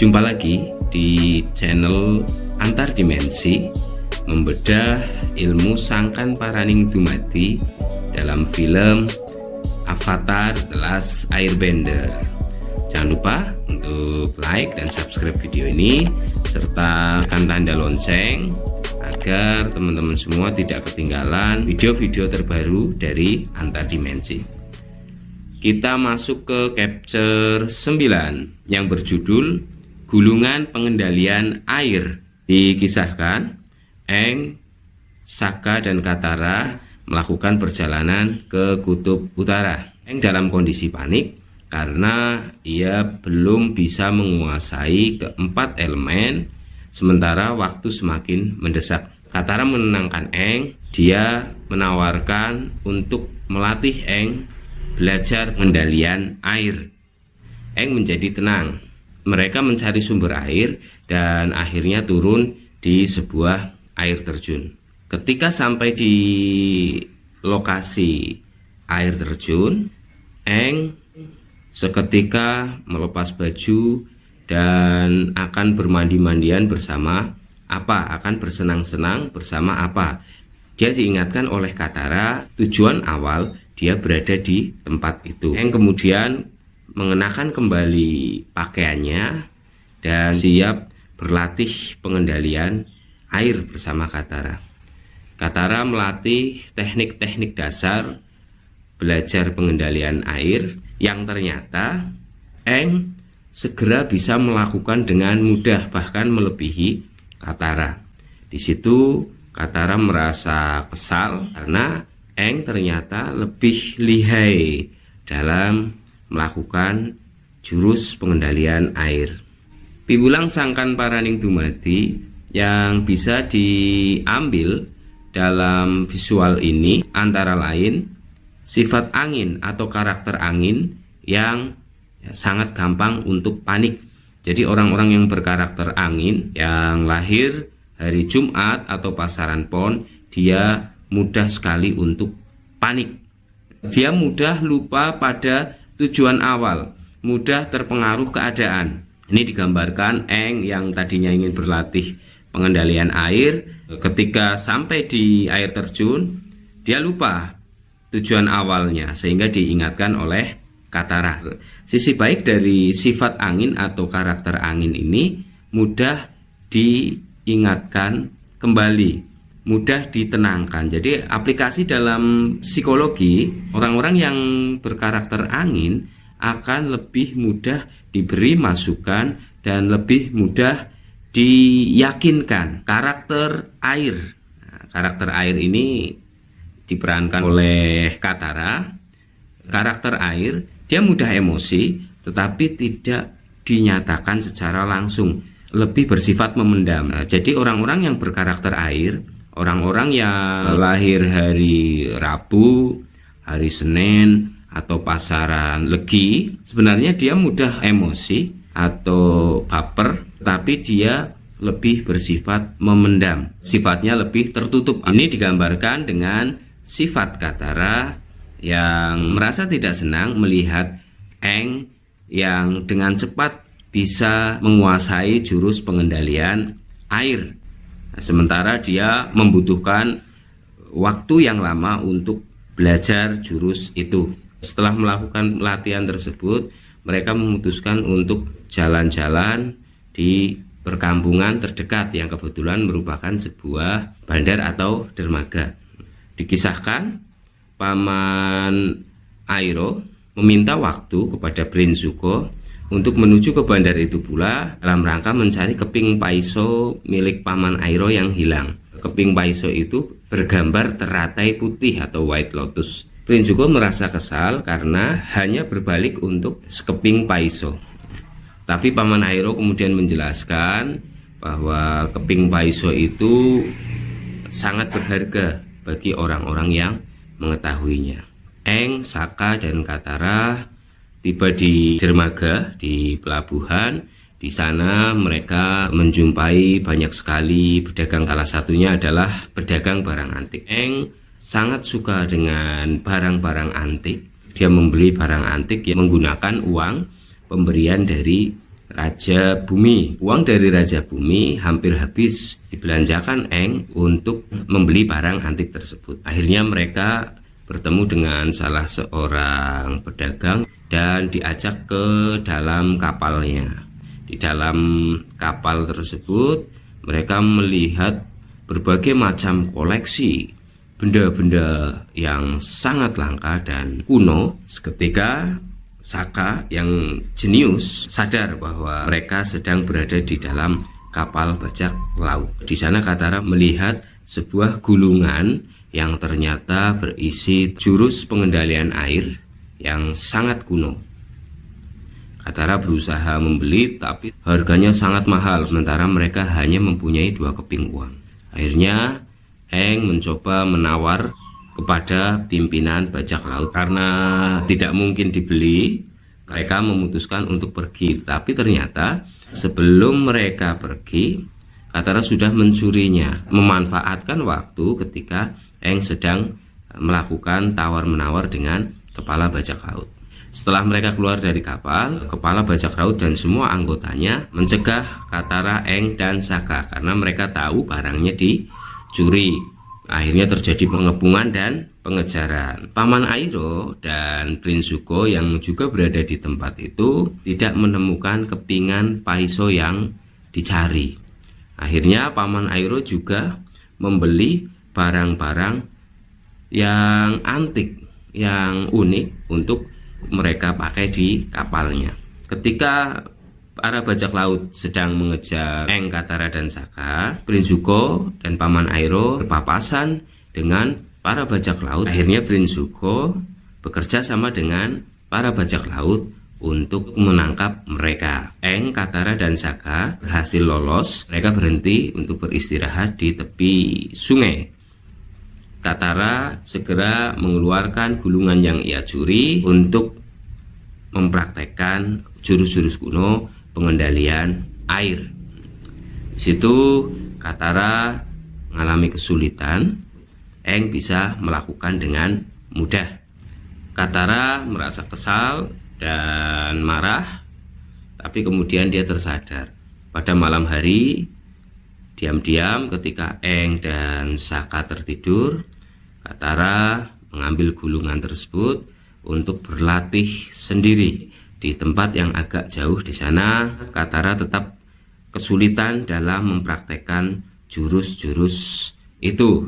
Jumpa lagi di channel Antar Dimensi, membedah ilmu Sangkan Paraning Dumadi dalam film Avatar The Last Airbender. Jangan lupa untuk like dan subscribe video ini, serta tekan tanda lonceng agar teman-teman semua tidak ketinggalan video-video terbaru dari Antar Dimensi. Kita masuk ke capture 9 yang berjudul Gulungan Pengendalian Air. Dikisahkan Aang, Sokka dan Katara melakukan perjalanan ke Kutub Utara. Aang dalam kondisi panik karena ia belum bisa menguasai keempat elemen, sementara waktu semakin mendesak. Katara menenangkan Aang. Dia menawarkan untuk melatih Aang belajar pengendalian air. Aang menjadi tenang. Mereka mencari sumber air dan akhirnya turun di sebuah air terjun. Ketika sampai di lokasi air terjun, Aang seketika melepas baju dan akan bermandi-mandian bersama Appa, akan bersenang-senang bersama Appa. Dia diingatkan oleh Katara tujuan awal dia berada di tempat itu. Aang kemudian mengenakan kembali pakaiannya dan siap berlatih pengendalian air bersama Katara. Katara melatih teknik-teknik dasar belajar pengendalian air yang ternyata Aang segera bisa melakukan dengan mudah, bahkan melebihi Katara. Di situ Katara merasa kesal karena Aang ternyata lebih lihai dalam melakukan jurus pengendalian air. Piwulang Sangkan Paraning Dumadi yang bisa diambil dalam visual ini antara lain sifat angin atau karakter angin yang sangat gampang untuk panik. Jadi orang-orang yang berkarakter angin yang lahir hari Jumat atau pasaran Pon, dia mudah sekali untuk panik. Dia mudah lupa pada tujuan awal, mudah terpengaruh keadaan. Ini digambarkan Aang yang tadinya ingin berlatih pengendalian air, ketika sampai di air terjun, dia lupa tujuan awalnya sehingga diingatkan oleh Katara. Sisi baik dari sifat angin atau karakter angin ini mudah diingatkan kembali, mudah ditenangkan. Jadi aplikasi dalam psikologi, orang-orang yang berkarakter angin akan lebih mudah diberi masukan dan lebih mudah diyakinkan. Karakter air, karakter air ini diperankan oleh Katara. Karakter air, dia mudah emosi tetapi tidak dinyatakan secara langsung, lebih bersifat memendam. Jadi orang-orang yang berkarakter air, orang-orang yang lahir hari Rabu, hari Senin, atau pasaran Legi, sebenarnya dia mudah emosi atau baper, tapi dia lebih bersifat memendam, sifatnya lebih tertutup. Ini digambarkan dengan sifat Katara yang merasa tidak senang melihat Aang yang dengan cepat bisa menguasai jurus pengendalian air. Sementara dia membutuhkan waktu yang lama untuk belajar jurus itu. Setelah melakukan latihan tersebut, mereka memutuskan untuk jalan-jalan di perkampungan terdekat yang kebetulan merupakan sebuah bandar atau dermaga. Dikisahkan Paman Iroh meminta waktu kepada Prince Zuko untuk menuju ke bandar itu pula dalam rangka mencari keping paiso milik Paman Iroh yang hilang. Keping paiso itu bergambar teratai putih atau white lotus. Prince Zuko merasa kesal karena hanya berbalik untuk sekeping paiso. Tapi Paman Iroh kemudian menjelaskan bahwa keping paiso itu sangat berharga bagi orang-orang yang mengetahuinya. Aang, Sokka dan Katara tiba di dermaga, di pelabuhan. Di sana mereka menjumpai banyak sekali pedagang, salah satunya adalah pedagang barang antik. Aang sangat suka dengan barang-barang antik. Dia membeli barang antik yang menggunakan uang pemberian dari Raja Bumi. Uang dari Raja Bumi hampir habis dibelanjakan Eng untuk membeli barang antik tersebut. Akhirnya mereka bertemu dengan salah seorang pedagang dan diajak ke dalam kapalnya. Di dalam kapal tersebut mereka melihat berbagai macam koleksi benda-benda yang sangat langka dan kuno. Seketika Saka yang jenius sadar bahwa mereka sedang berada di dalam kapal bajak laut. Di sana Katara melihat sebuah gulungan yang ternyata berisi jurus pengendalian air yang sangat kuno. Katara berusaha membeli, tapi harganya sangat mahal, sementara mereka hanya mempunyai 2 keping uang. Akhirnya Eng mencoba menawar kepada pimpinan bajak laut. Karena tidak mungkin dibeli, mereka memutuskan untuk pergi. Tapi ternyata sebelum mereka pergi, Katara sudah mencurinya, memanfaatkan waktu ketika Eng sedang melakukan tawar-menawar dengan kepala bajak laut. Setelah mereka keluar dari kapal, kepala bajak laut dan semua anggotanya mencegah Katara, Eng, dan Saka karena mereka tahu barangnya dicuri. Akhirnya terjadi pengepungan dan pengejaran. Paman Airo dan Prince Zuko yang juga berada di tempat itu tidak menemukan kepingan Paiso yang dicari. Akhirnya Paman Airo juga membeli barang-barang yang antik, yang unik untuk mereka pakai di kapalnya. Ketika para bajak laut sedang mengejar Eng, Katara, dan Saka, Prince Zuko dan Paman Airo berpapasan dengan para bajak laut. Akhirnya Prince Zuko bekerja sama dengan para bajak laut untuk menangkap mereka. Eng, Katara, dan Saka berhasil lolos. Mereka berhenti untuk beristirahat di tepi sungai. Katara segera mengeluarkan gulungan yang ia curi untuk mempraktekkan jurus-jurus kuno pengendalian air. Di situ Katara mengalami kesulitan, Eng bisa melakukan dengan mudah. Katara merasa kesal dan marah, tapi kemudian dia tersadar. Pada malam hari, diam-diam ketika Eng dan Saka tertidur, Katara mengambil gulungan tersebut untuk berlatih sendiri di tempat yang agak jauh. Di sana Katara tetap kesulitan dalam mempraktekkan jurus-jurus itu.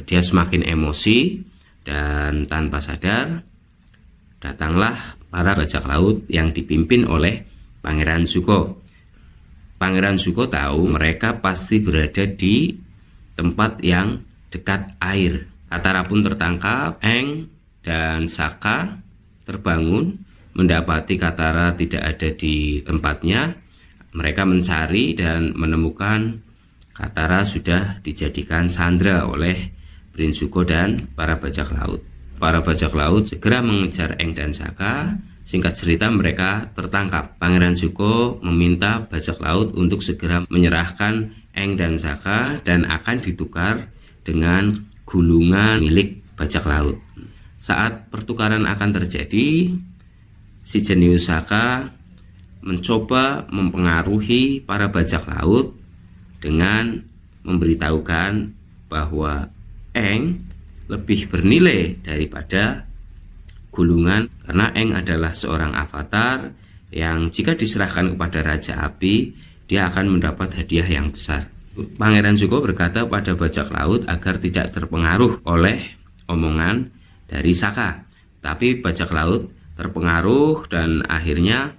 Dia semakin emosi dan tanpa sadar datanglah para bajak laut yang dipimpin oleh Pangeran Zuko. Pangeran Zuko tahu mereka pasti berada di tempat yang dekat air. Katara pun tertangkap. Eng dan Saka terbangun mendapati Katara tidak ada di tempatnya. Mereka mencari dan menemukan Katara sudah dijadikan sandera oleh Prince Zuko dan para bajak laut. Para bajak laut segera mengejar Eng dan Saka. Singkat cerita mereka tertangkap. Pangeran Zuko meminta bajak laut untuk segera menyerahkan Eng dan Saka dan akan ditukar dengan gulungan milik bajak laut. Saat pertukaran akan terjadi, si jenius Saka mencoba mempengaruhi para bajak laut dengan memberitahukan bahwa Eng lebih bernilai daripada gulungan karena Eng adalah seorang avatar yang jika diserahkan kepada Raja Api, dia akan mendapat hadiah yang besar. Pangeran Zuko berkata pada bajak laut agar tidak terpengaruh oleh omongan dari Saka. Tapi bajak laut terpengaruh dan akhirnya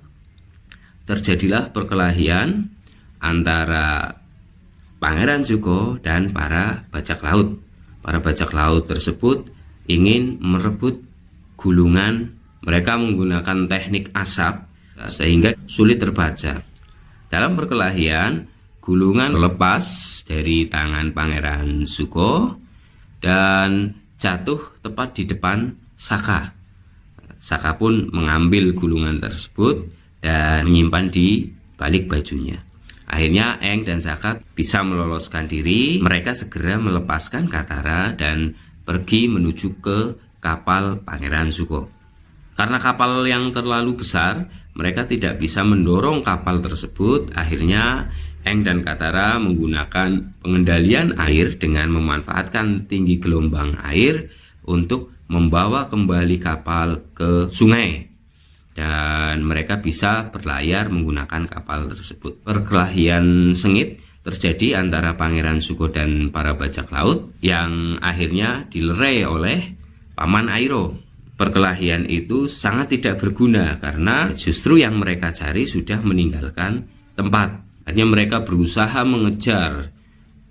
terjadilah perkelahian antara Pangeran Zuko dan para bajak laut. Para bajak laut tersebut ingin merebut gulungan. Mereka menggunakan teknik asap sehingga sulit terbaca. Dalam perkelahian, gulungan lepas dari tangan Pangeran Zuko dan jatuh tepat di depan Saka. Saka pun mengambil gulungan tersebut dan menyimpan di balik bajunya. Akhirnya Eng dan Saka bisa meloloskan diri. Mereka segera melepaskan Katara dan pergi menuju ke kapal Pangeran Zuko. Karena kapal yang terlalu besar, mereka tidak bisa mendorong kapal tersebut. Akhirnya Eng dan Katara menggunakan pengendalian air dengan memanfaatkan tinggi gelombang air untuk membawa kembali kapal ke sungai, dan mereka bisa berlayar menggunakan kapal tersebut. Perkelahian sengit terjadi antara Pangeran Zuko dan para bajak laut yang akhirnya dilerai oleh Paman Airo. Perkelahian itu sangat tidak berguna karena justru yang mereka cari sudah meninggalkan tempat. Hanya mereka berusaha mengejar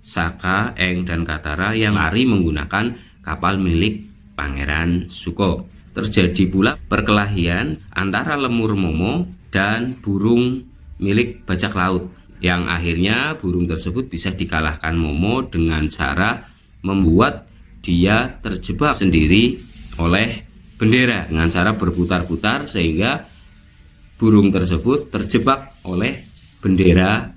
Saka, Eng, dan Katara yang lari menggunakan kapal milik Pangeran Zuko. Terjadi pula perkelahian antara lemur Momo dan burung milik bajak laut, yang akhirnya burung tersebut bisa dikalahkan Momo dengan cara membuat dia terjebak sendiri oleh bendera dengan cara berputar-putar, sehingga burung tersebut terjebak oleh bendera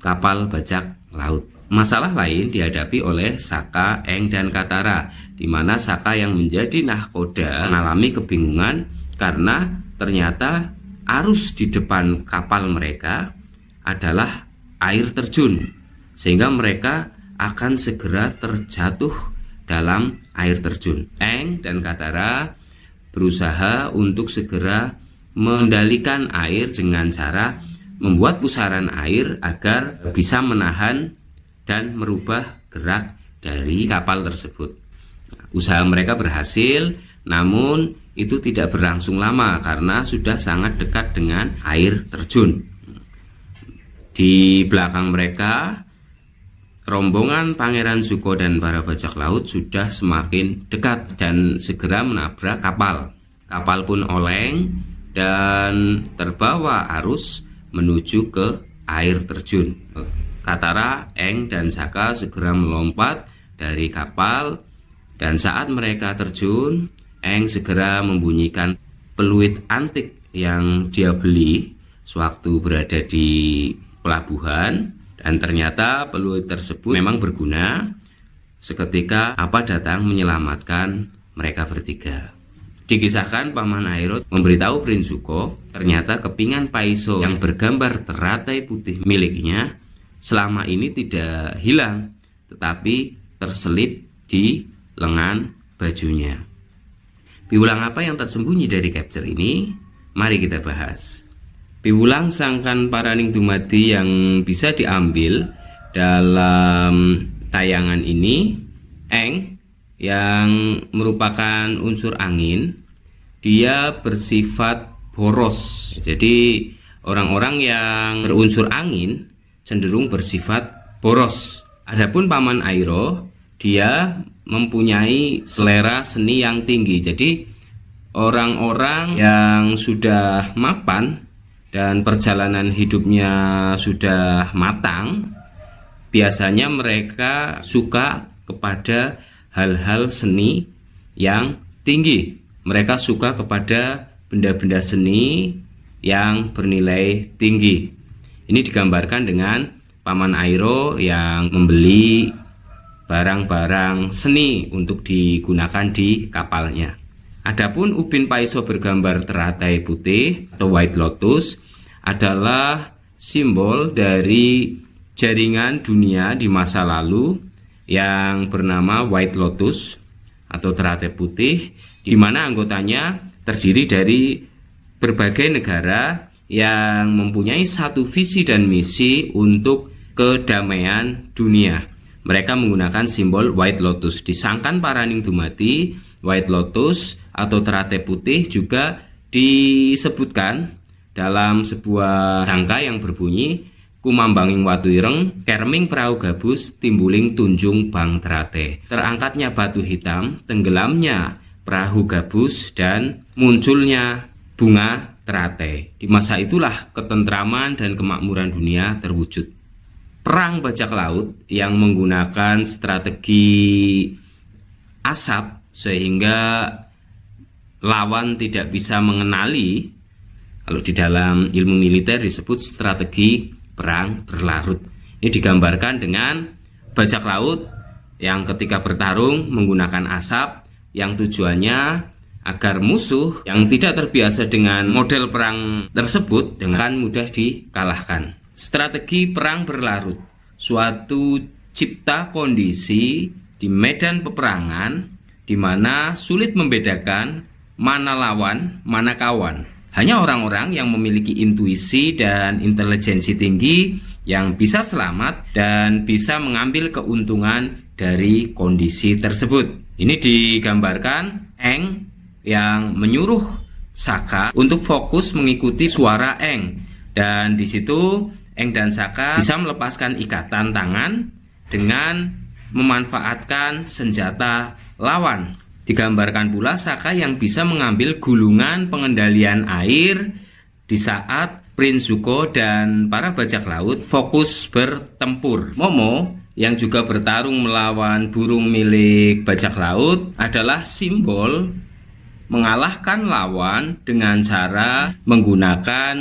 kapal bajak laut. Masalah lain dihadapi oleh Saka, Eng, dan Katara, di mana Saka yang menjadi nahkoda mengalami kebingungan karena ternyata arus di depan kapal mereka adalah air terjun, sehingga mereka akan segera terjatuh dalam air terjun. Eng dan Katara berusaha untuk segera mengendalikan air dengan cara membuat pusaran air agar bisa menahan dan merubah gerak dari kapal tersebut. Usaha mereka berhasil, namun itu tidak berlangsung lama karena sudah sangat dekat dengan air terjun. Di belakang mereka, rombongan Pangeran Zuko dan para bajak laut sudah semakin dekat dan segera menabrak kapal. Kapal pun oleng dan terbawa arus menuju ke air terjun. Katara, Eng, dan Saka segera melompat dari kapal, dan saat mereka terjun, Eng segera membunyikan peluit antik yang dia beli sewaktu berada di pelabuhan, dan ternyata peluit tersebut memang berguna. Seketika Apa datang menyelamatkan mereka bertiga. Dikisahkan Paman Airo memberitahu Prince Zuko ternyata kepingan Paiso yang bergambar teratai putih miliknya selama ini tidak hilang, tetapi terselip di lengan bajunya. Piwulang apa yang tersembunyi dari capture ini? Mari kita bahas. Piwulang sangkan paraning dumadi yang bisa diambil dalam tayangan ini, Eng yang merupakan unsur angin, dia bersifat boros. Jadi orang-orang yang berunsur angin cenderung bersifat boros. Adapun Paman Airo, dia mempunyai selera seni yang tinggi. Jadi orang-orang yang sudah mapan dan perjalanan hidupnya sudah matang, biasanya mereka suka kepada hal-hal seni yang tinggi. Mereka suka kepada benda-benda seni yang bernilai tinggi. Ini digambarkan dengan Paman Airo yang membeli barang-barang seni untuk digunakan di kapalnya. Adapun Ubin Paiso bergambar teratai putih atau White Lotus adalah simbol dari jaringan dunia di masa lalu yang bernama White Lotus atau teratai putih, di mana anggotanya terdiri dari berbagai negara yang mempunyai satu visi dan misi untuk kedamaian dunia. Mereka menggunakan simbol White Lotus. Disangkan paraning dumadi, White Lotus atau teratai putih juga disebutkan dalam sebuah sangka yang berbunyi kumambanging watu ireng, kerming perahu gabus, timbuling tunjung bang terate. Terangkatnya batu hitam, tenggelamnya perahu gabus, dan munculnya bunga terate. Di masa itulah ketentraman dan kemakmuran dunia terwujud. Perang bajak laut yang menggunakan strategi asap sehingga lawan tidak bisa mengenali, kalau di dalam ilmu militer disebut strategi perang berlarut. Ini digambarkan dengan bajak laut yang ketika bertarung menggunakan asap yang tujuannya agar musuh yang tidak terbiasa dengan model perang tersebut dengan mudah dikalahkan. Strategi perang berlarut, suatu cipta kondisi di medan peperangan di mana sulit membedakan mana lawan, mana kawan. Hanya orang-orang yang memiliki intuisi dan intelijensi tinggi yang bisa selamat dan bisa mengambil keuntungan dari kondisi tersebut. Ini digambarkan Eng yang menyuruh Saka untuk fokus mengikuti suara Eng, dan di situ Eng dan Saka bisa melepaskan ikatan tangan dengan memanfaatkan senjata lawan. Digambarkan pula Saka yang bisa mengambil gulungan pengendalian air di saat Prince Zuko dan para bajak laut fokus bertempur. Momo yang juga bertarung melawan burung milik bajak laut adalah simbol mengalahkan lawan dengan cara menggunakan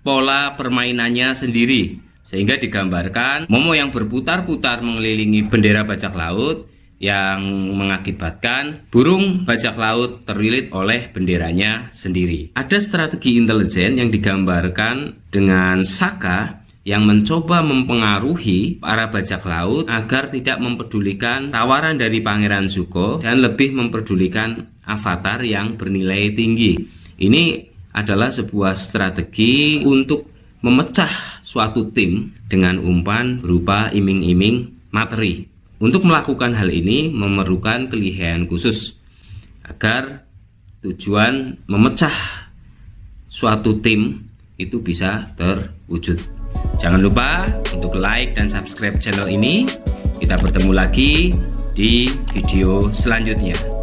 pola permainannya sendiri, sehingga digambarkan Momo yang berputar-putar mengelilingi bendera bajak laut yang mengakibatkan burung bajak laut terlilit oleh benderanya sendiri. Ada strategi intelijen yang digambarkan dengan Saka yang mencoba mempengaruhi para bajak laut agar tidak mempedulikan tawaran dari Pangeran Zuko dan lebih mempedulikan avatar yang bernilai tinggi. Ini adalah sebuah strategi untuk memecah suatu tim dengan umpan berupa iming-iming materi. Untuk melakukan hal ini memerlukan kelihayan khusus agar tujuan memecah suatu tim itu bisa terwujud. Jangan lupa untuk like dan subscribe channel ini. Kita bertemu lagi di video selanjutnya.